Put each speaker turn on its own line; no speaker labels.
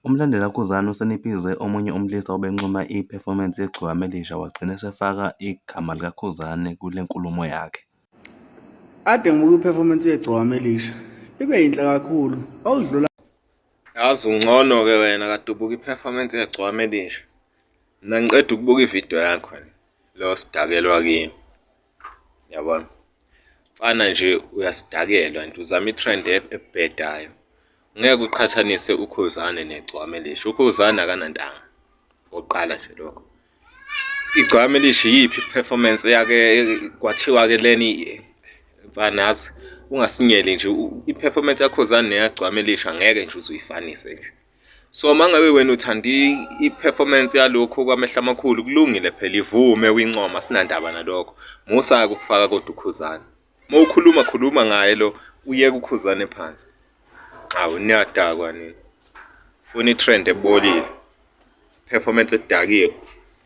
Umlandeli laKhuzani useniphize omunye umlisa obencoma i-performance igama Elisha wagcina esefaka igama laKhuzani kule nkulumo yakhe.
Ade ngibuka i-performance igama Elisha. Ibe yinhle kakhulu. Awudlula.
Yazi ungcono-ke wena kade ubuka i-performance igama Elisha. Mina ngiqeda ukubuka ividiyo yakho lo sidakelwa kiyo. Yabona? Fana nje uyasidakelwa nje uzama i-trend ebhedayo. Ngeke uqhathanise uKhuzani negama Elisha. uKhuzani akanantanga. Oqala nje lokho. Igama Elisha yiphi performance yake kwathiwa ke leni mfanazi ungasinyeli nje i-performance yaKhuzani neyagama Elisha ngeke nje uzuyifanise nje. So mangabe wena uthanda i-performance yalokho kwamehla amakhulu kulungile phela ivume uyincoma sinandaba nalokho. Musa ukufaka kodwa uKhuzani. Khuluma ngaye lo uyeke uKhuzani phansi. Hawu niyadakwa nini. Funa i-trend ebolile. Performance edakiwe.